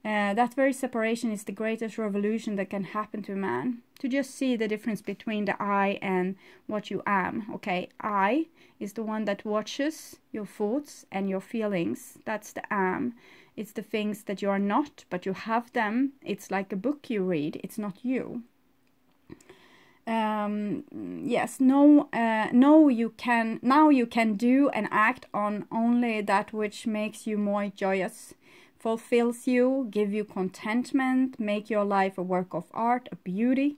A: That very separation is the greatest revolution that can happen to a man. To just see the difference between the I and what you am. Okay, I is the one that watches your thoughts and your feelings. That's the am. It's the things that you are not, but you have them. It's like a book you read. It's not you. Yes, now you can do and act on only that which makes you more joyous, fulfills you, give you contentment, make your life a work of art, a beauty.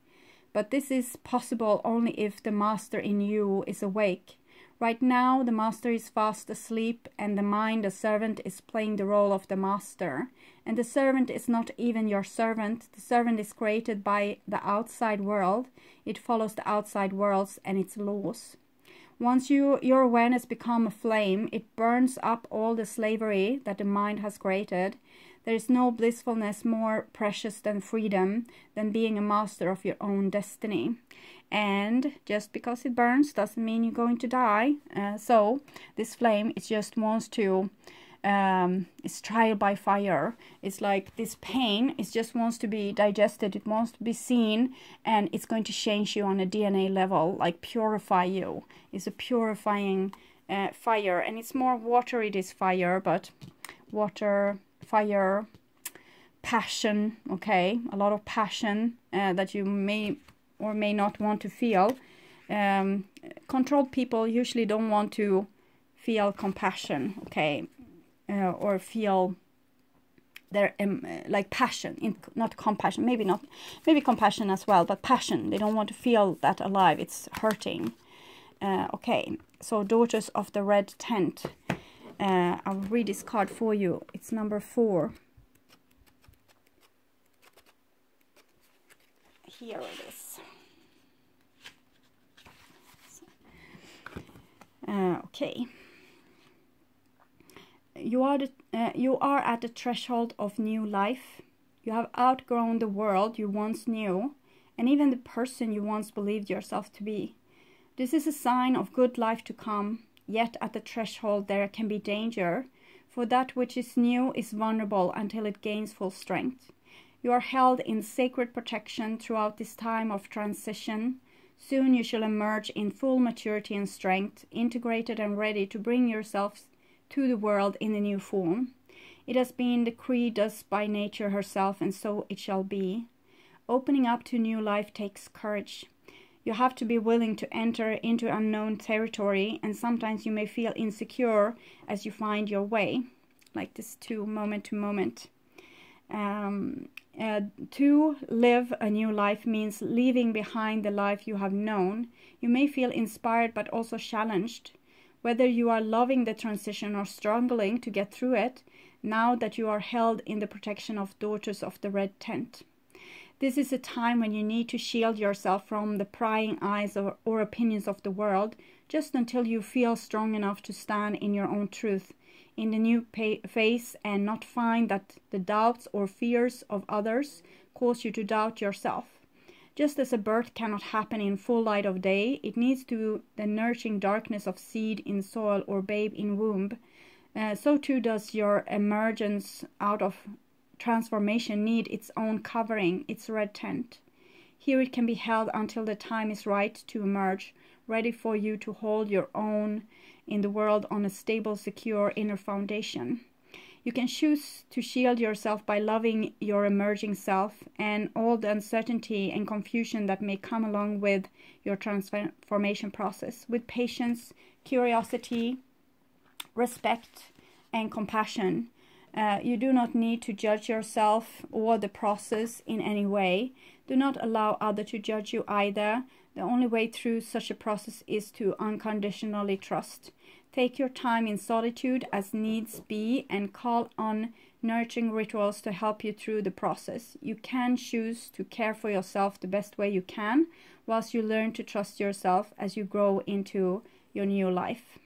A: But this is possible only if the master in you is awake. Right now, the master is fast asleep, and the mind, the servant, is playing the role of the master. And the servant is not even your servant. The servant is created by the outside world. It follows the outside worlds and its laws. Once your awareness becomes a flame, it burns up all the slavery that the mind has created. There is no blissfulness more precious than freedom, than being a master of your own destiny. And just because it burns doesn't mean you're going to die. So this flame, it just wants to, it's trial by fire. It's like this pain, it just wants to be digested. It wants to be seen, and it's going to change you on a DNA level, like purify you. It's a purifying fire, and it's more watery, this fire, but water, fire, passion, okay? A lot of passion that you may or may not want to feel. Controlled people usually don't want to feel compassion, okay? Or feel their like passion, not compassion, maybe compassion as well, but passion. They don't want to feel that alive. It's hurting. Okay, so Daughters of the Red Tent. I'll read this card for you. It's number 4. Here it is. Okay. You are at the threshold of new life. You have outgrown the world you once knew, and even the person you once believed yourself to be. This is a sign of good life to come, yet at the threshold there can be danger, for that which is new is vulnerable until it gains full strength. You are held in sacred protection throughout this time of transition. Soon you shall emerge in full maturity and strength, integrated and ready to bring yourselves to the world in a new form. It has been decreed thus by nature herself, and so it shall be. Opening up to new life takes courage. You have to be willing to enter into unknown territory, and sometimes you may feel insecure as you find your way, like this too, moment to moment. To live a new life means leaving behind the life you have known. You may feel inspired but also challenged. Whether you are loving the transition or struggling to get through it, now that you are held in the protection of Daughters of the Red Tent. This is a time when you need to shield yourself from the prying eyes or opinions of the world, just until you feel strong enough to stand in your own truth, in the new phase, and not find that the doubts or fears of others cause you to doubt yourself. Just as a birth cannot happen in full light of day, it needs to the nourishing darkness of seed in soil or babe in womb. So too does your emergence out of transformation need its own covering, its red tent. Here it can be held until the time is right to emerge, ready for you to hold your own in the world on a stable, secure inner foundation. You can choose to shield yourself by loving your emerging self and all the uncertainty and confusion that may come along with your transformation process, with patience, curiosity, respect, and compassion. You do not need to judge yourself or the process in any way. Do not allow others to judge you either. The only way through such a process is to unconditionally trust. Take your time in solitude as needs be and call on nurturing rituals to help you through the process. You can choose to care for yourself the best way you can, whilst you learn to trust yourself as you grow into your new life.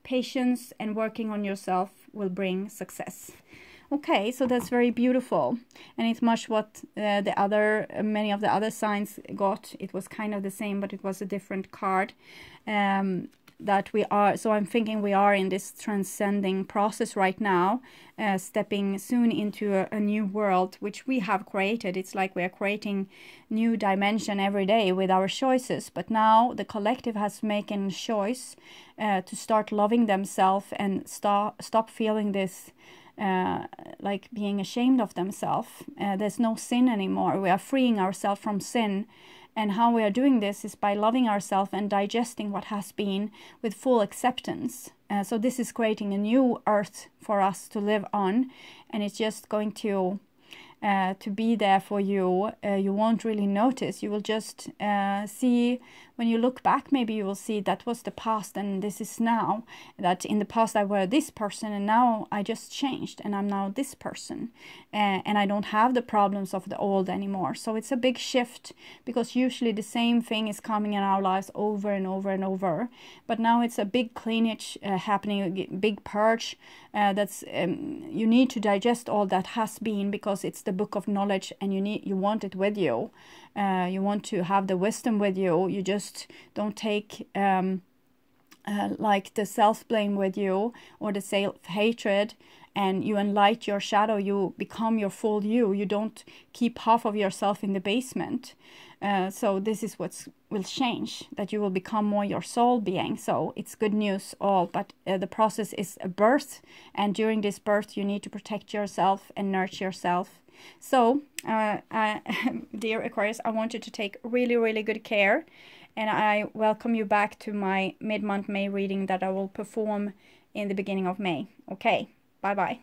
A: Patience and working on yourself will bring success. Okay, so that's very beautiful, and it's much what many of the other signs got. It was kind of the same, but it was a different card. That we are, so I'm thinking we are in this transcending process right now, stepping soon into a new world which we have created. It's like we are creating new dimension every day with our choices, but now the collective has making a choice to start loving themselves and stop feeling this like being ashamed of themselves. There's no sin anymore. We are freeing ourselves from sin. And how we are doing this is by loving ourselves and digesting what has been with full acceptance. So this is creating a new earth for us to live on. And it's just going to be there for you. You won't really notice. You will just see, when you look back, maybe you will see that was the past and this is now. That in the past I were this person and now I just changed and I'm now this person. And I don't have the problems of the old anymore. So it's a big shift, because usually the same thing is coming in our lives over and over and over. But now it's a big cleanage happening, a big purge. That's you need to digest all that has been, because it's the book of knowledge and you want it with you. You want to have the wisdom with you. You just don't take like the self-blame with you or the self-hatred, and you enlight your shadow. You become your full you. You don't keep half of yourself in the basement. So this is what will change, that you will become more your soul being. So it's good news all, but the process is a birth, and during this birth you need to protect yourself and nurture yourself. So dear Aquarius, I want you to take really, really good care, and I welcome you back to my mid-month May reading that I will perform in the beginning of May. Okay, bye bye.